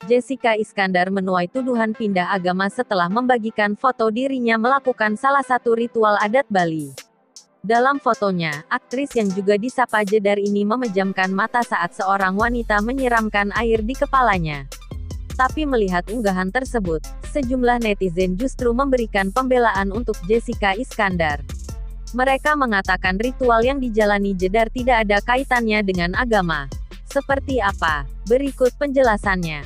Jessica Iskandar menuai tuduhan pindah agama setelah membagikan foto dirinya melakukan salah satu ritual adat Bali. Dalam fotonya, aktris yang juga disapa Jedar ini memejamkan mata saat seorang wanita menyiramkan air di kepalanya. Tapi melihat unggahan tersebut, sejumlah netizen justru memberikan pembelaan untuk Jessica Iskandar. Mereka mengatakan ritual yang dijalani Jedar tidak ada kaitannya dengan agama. Seperti apa? Berikut penjelasannya.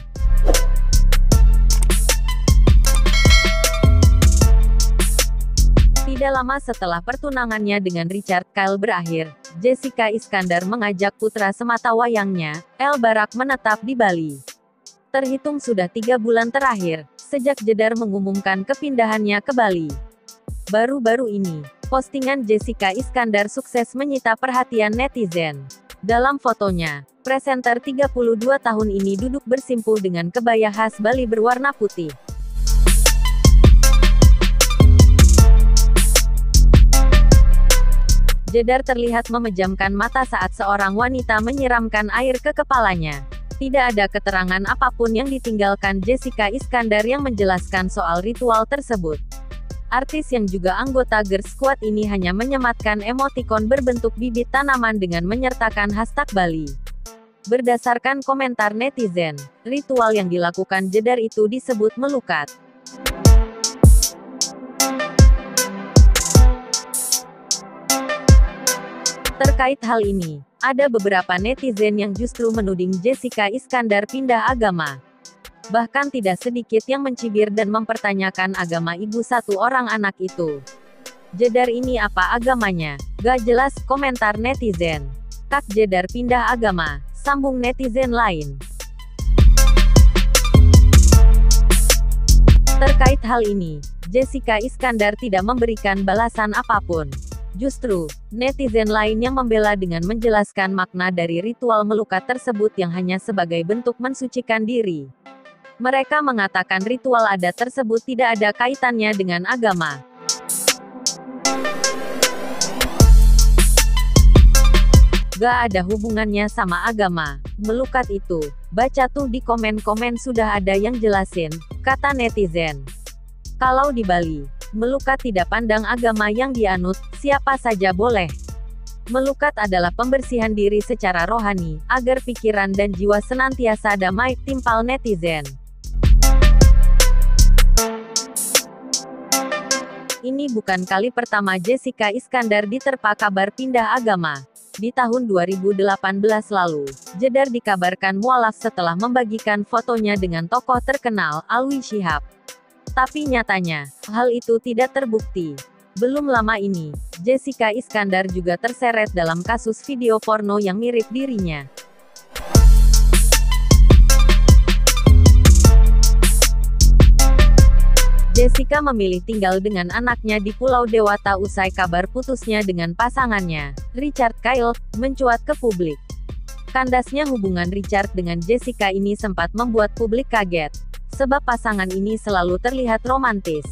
Tidak lama setelah pertunangannya dengan Richard Kyle berakhir, Jessica Iskandar mengajak putra sematawayangnya, El Barak menetap di Bali. Terhitung sudah 3 bulan terakhir, sejak Jedar mengumumkan kepindahannya ke Bali. Baru-baru ini, postingan Jessica Iskandar sukses menyita perhatian netizen. Dalam fotonya, presenter 32 tahun ini duduk bersimpul dengan kebaya khas Bali berwarna putih. Jedar terlihat memejamkan mata saat seorang wanita menyiramkan air ke kepalanya. Tidak ada keterangan apapun yang ditinggalkan Jessica Iskandar yang menjelaskan soal ritual tersebut. Artis yang juga anggota Girls Squad ini hanya menyematkan emotikon berbentuk bibit tanaman dengan menyertakan hashtag Bali. Berdasarkan komentar netizen, ritual yang dilakukan Jedar itu disebut melukat. Terkait hal ini, ada beberapa netizen yang justru menuding Jessica Iskandar pindah agama. Bahkan tidak sedikit yang mencibir dan mempertanyakan agama ibu satu orang anak itu. Jedar ini apa agamanya? Gak jelas, komentar netizen. Kak Jedar pindah agama, sambung netizen lain. Terkait hal ini, Jessica Iskandar tidak memberikan balasan apapun. Justru, netizen lain yang membela dengan menjelaskan makna dari ritual melukat tersebut yang hanya sebagai bentuk mensucikan diri. Mereka mengatakan ritual adat tersebut tidak ada kaitannya dengan agama. Gak ada hubungannya sama agama, melukat itu. Baca tuh di komen-komen sudah ada yang jelasin, kata netizen. Kalau di Bali, melukat tidak pandang agama yang dianut, siapa saja boleh. Melukat adalah pembersihan diri secara rohani, agar pikiran dan jiwa senantiasa damai, timpal netizen. Ini bukan kali pertama Jessica Iskandar diterpa kabar pindah agama. Di tahun 2018 lalu, Jedar dikabarkan mualaf setelah membagikan fotonya dengan tokoh terkenal, Alwi Shihab. Tapi nyatanya, hal itu tidak terbukti. Belum lama ini, Jessica Iskandar juga terseret dalam kasus video porno yang mirip dirinya. Jessica memilih tinggal dengan anaknya di Pulau Dewata usai kabar putusnya dengan pasangannya, Richard Kyle, mencuat ke publik. Kandasnya hubungan Richard dengan Jessica ini sempat membuat publik kaget, sebab pasangan ini selalu terlihat romantis.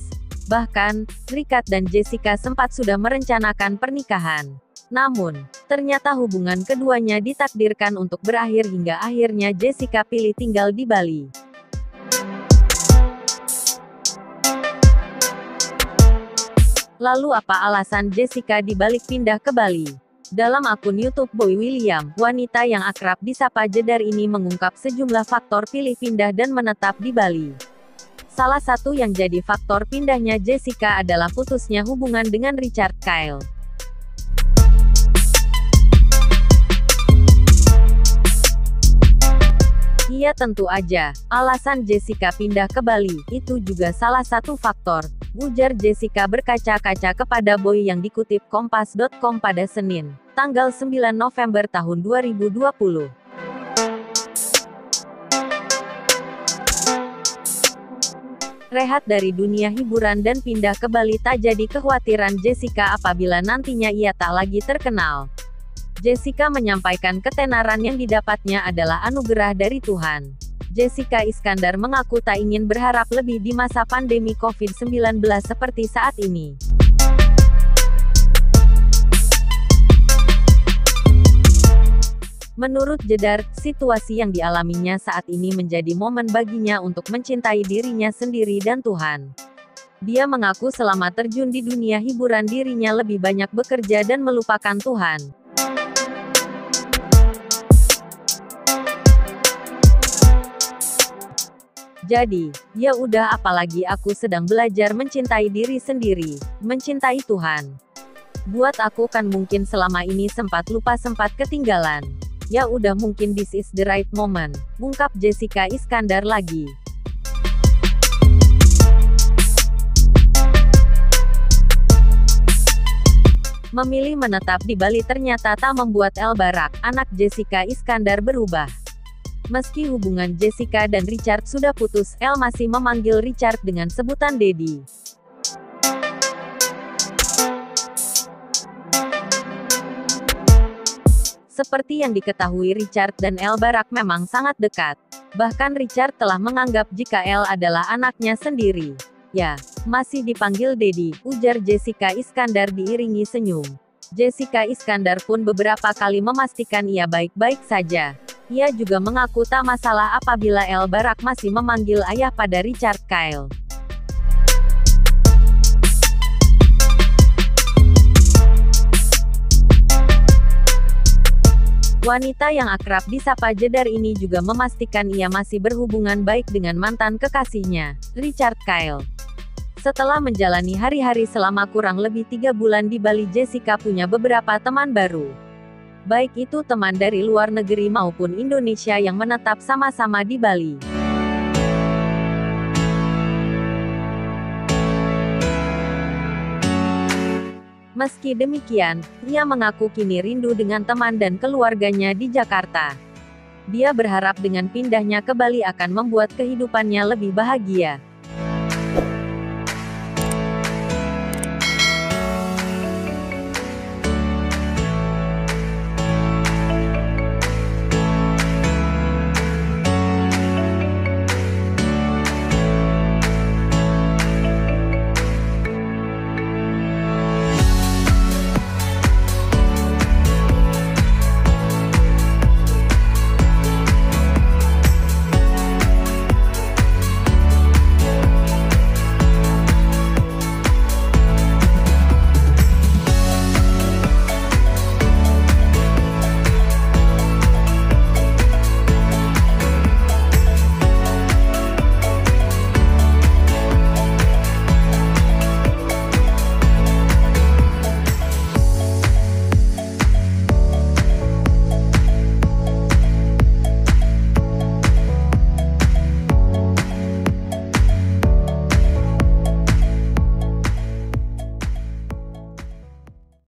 Bahkan, Richard dan Jessica sempat sudah merencanakan pernikahan. Namun, ternyata hubungan keduanya ditakdirkan untuk berakhir hingga akhirnya Jessica pilih tinggal di Bali. Lalu apa alasan Jessica dibalik pindah ke Bali? Dalam akun YouTube Boy William, wanita yang akrab disapa Jedar ini mengungkap sejumlah faktor pilih pindah dan menetap di Bali. Salah satu yang jadi faktor pindahnya Jessica adalah putusnya hubungan dengan Richard Kyle. Iya tentu aja, alasan Jessica pindah ke Bali, itu juga salah satu faktor, ujar Jessica berkaca-kaca kepada Boy yang dikutip Kompas.com pada Senin, tanggal 9 November tahun 2020. Rehat dari dunia hiburan dan pindah ke Bali tak jadi kekhawatiran Jessica apabila nantinya ia tak lagi terkenal. Jessica menyampaikan ketenaran yang didapatnya adalah anugerah dari Tuhan. Jessica Iskandar mengaku tak ingin berharap lebih di masa pandemi COVID-19 seperti saat ini. Menurut Jedar, situasi yang dialaminya saat ini menjadi momen baginya untuk mencintai dirinya sendiri dan Tuhan. Dia mengaku selama terjun di dunia hiburan dirinya lebih banyak bekerja dan melupakan Tuhan. Jadi, ya udah, apalagi aku sedang belajar mencintai diri sendiri, mencintai Tuhan. Buat aku kan mungkin selama ini sempat lupa, sempat ketinggalan. Ya udah, mungkin this is the right moment, ungkap Jessica Iskandar lagi. Memilih menetap di Bali ternyata tak membuat El Barak, anak Jessica Iskandar, berubah. Meski hubungan Jessica dan Richard sudah putus, El masih memanggil Richard dengan sebutan Daddy. Seperti yang diketahui, Richard dan El Barak memang sangat dekat. Bahkan Richard telah menganggap jika El adalah anaknya sendiri. Ya, masih dipanggil Daddy, ujar Jessica Iskandar diiringi senyum. Jessica Iskandar pun beberapa kali memastikan ia baik-baik saja. Ia juga mengaku tak masalah apabila El Barak masih memanggil ayah pada Richard Kyle. Wanita yang akrab disapa Jedar ini juga memastikan ia masih berhubungan baik dengan mantan kekasihnya, Richard Kyle. Setelah menjalani hari-hari selama kurang lebih 3 bulan di Bali, Jessica punya beberapa teman baru. Baik itu teman dari luar negeri maupun Indonesia yang menetap sama-sama di Bali. Meski demikian, ia mengaku kini rindu dengan teman dan keluarganya di Jakarta. Dia berharap dengan pindahnya ke Bali akan membuat kehidupannya lebih bahagia.